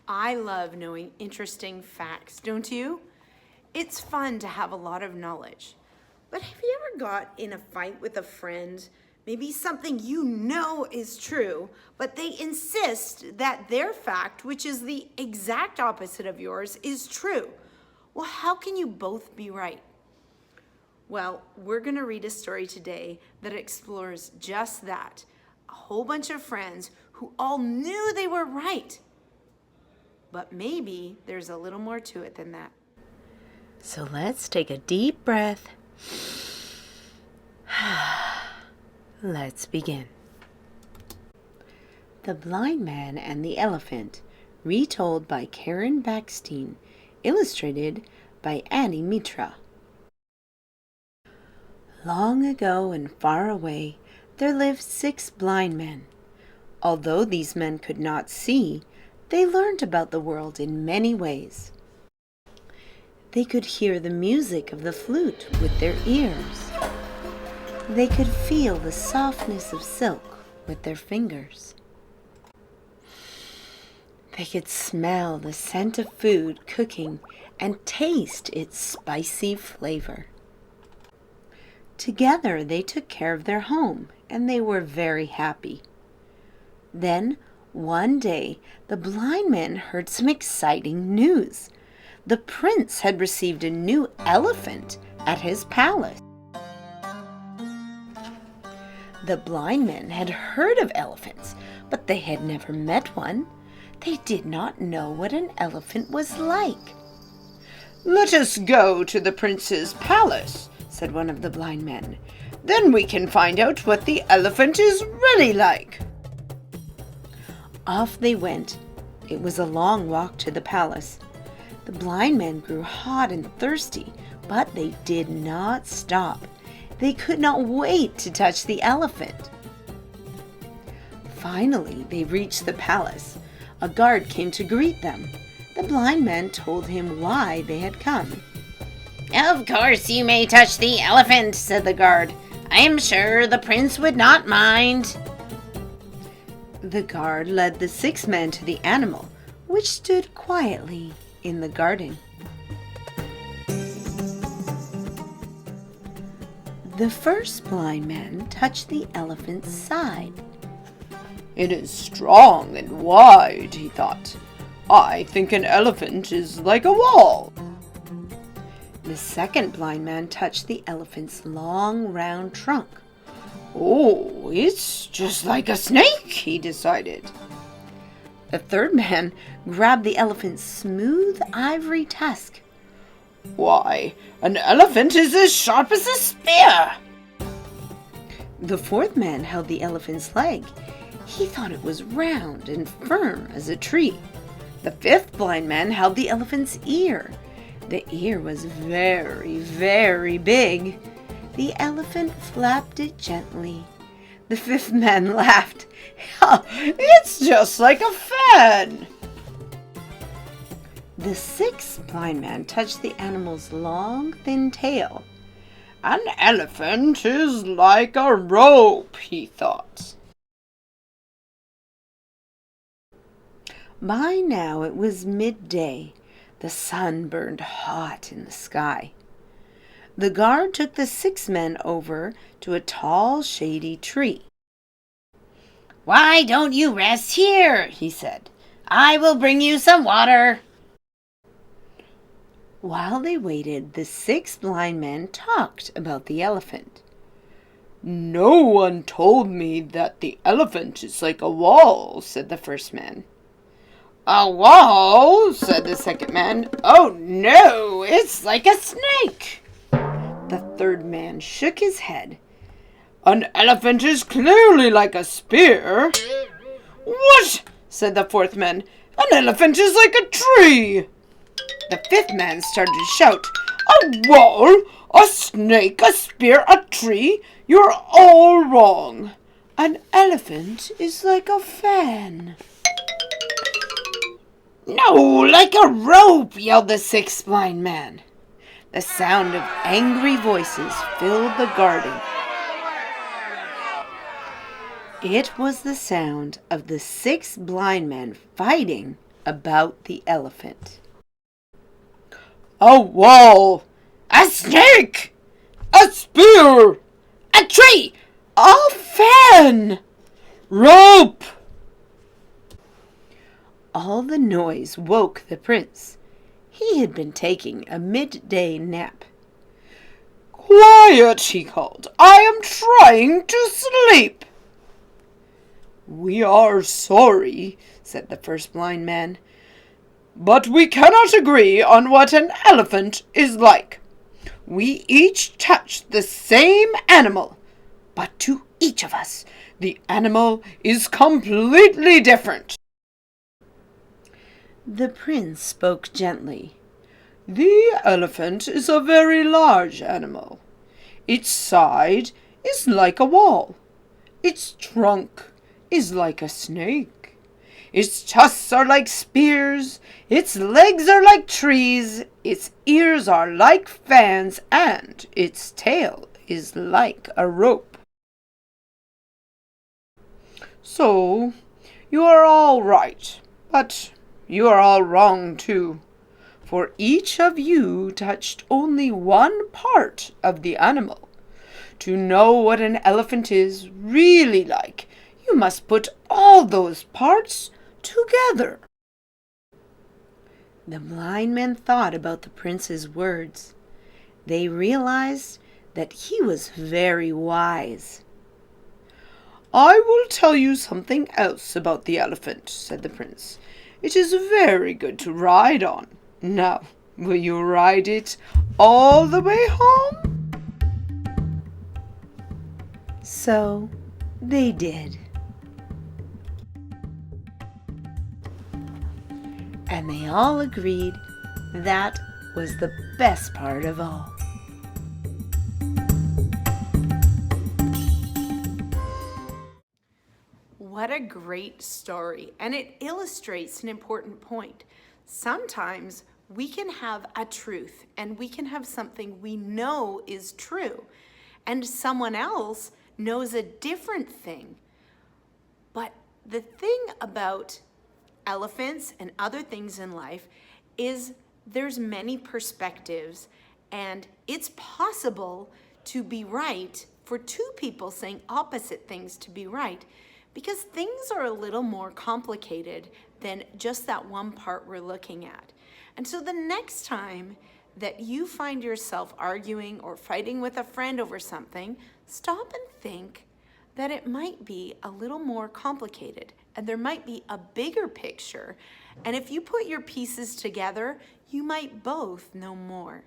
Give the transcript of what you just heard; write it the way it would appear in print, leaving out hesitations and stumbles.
I love knowing interesting facts, don't you? It's fun to have a lot of knowledge. But have you ever got in a fight with a friend? Maybe something you know is true, but they insist that their fact, which is the exact opposite of yours, is true. Well, how can you both be right? Well, we're going to read a story today that explores just that. A whole bunch of friends who all knew they were right. But maybe there's a little more to it than that. So let's take a deep breath. Let's begin. The Blind Man and the Elephant, retold by Karen Backstein, illustrated by Annie Mitra. Long ago and far away, there lived 6 blind men. Although these men could not see, they learned about the world in many ways. They could hear the music of the flute with their ears. They could feel the softness of silk with their fingers. They could smell the scent of food cooking and taste its spicy flavor. Together they took care of their home, and they were very happy. Then, one day, the blind man heard some exciting news. The prince had received a new elephant at his palace. The blind men had heard of elephants, but they had never met one. They did not know what an elephant was like. "Let us go to the prince's palace," said one of the blind men. "Then we can find out what the elephant is really like." Off they went. It was a long walk to the palace. The blind men grew hot and thirsty, but they did not stop. They could not wait to touch the elephant. Finally, they reached the palace. A guard came to greet them. The blind men told him why they had come. "Of course you may touch the elephant," said the guard. "I am sure the prince would not mind." The guard led the 6 men to the animal, which stood quietly in the garden. The first blind man touched the elephant's side. "It is strong and wide," he thought. "I think an elephant is like a wall." The second blind man touched the elephant's long, round trunk. "Oh, it's just like a snake," he decided. The third man grabbed the elephant's smooth ivory tusk. "Why, an elephant is as sharp as a spear." The fourth man held the elephant's leg. He thought it was round and firm as a tree. The fifth blind man held the elephant's ear. The ear was very, very big. The elephant flapped it gently. The fifth man laughed. "It's just like a fan." The sixth blind man touched the animal's long, thin tail. "An elephant is like a rope," he thought. By now it was midday. The sun burned hot in the sky. The guard took the 6 men over to a tall, shady tree. "Why don't you rest here?" he said. "I will bring you some water." While they waited, the 6 blind men talked about the elephant. "No one told me that the elephant is like a wall," said the first man. "A wall?" said the second man. "Oh no, it's like a snake." The third man shook his head. "An elephant is clearly like a spear." "What?" said the fourth man. "An elephant is like a tree." The fifth man started to shout, "A wall? A snake? A spear? A tree? You're all wrong. An elephant is like a fan." "No, like a rope," yelled the sixth blind man. The sound of angry voices filled the garden. It was the sound of the 6 blind men fighting about the elephant. A wall, A snake! a spear, A tree! a fan, rope. All the noise woke the prince. He had been taking a midday nap. Quiet, he called. I am trying to sleep. We are sorry, said the first blind man, but we cannot agree on what an elephant is like. We each touched the same animal, but to each of us, the animal is completely different. The prince spoke gently. The elephant is a very large animal. Its side is like a wall. Its trunk is like a snake. Its tusks are like spears. Its legs are like trees. Its ears are like fans, and its tail is like a rope. So, you are all right, but you are all wrong too. For each of you touched only one part of the animal. To know what an elephant is really like, you must put all those parts together. The blind men thought about the prince's words. They realized that he was very wise. I will tell you something else about the elephant, said the prince. It is very good to ride on. Now, will you ride it all the way home? So they did. And they all agreed that was the best part of all. What a great story, and it illustrates an important point. Sometimes we can have a truth and we can have something we know is true, and someone else knows a different thing. But the thing about elephants and other things in life is there's many perspectives, and it's possible to be right for two people saying opposite things to be right, because things are a little more complicated than just that one part we're looking at. And so the next time that you find yourself arguing or fighting with a friend over something, stop and think that it might be a little more complicated and there might be a bigger picture. And if you put your pieces together, you might both know more.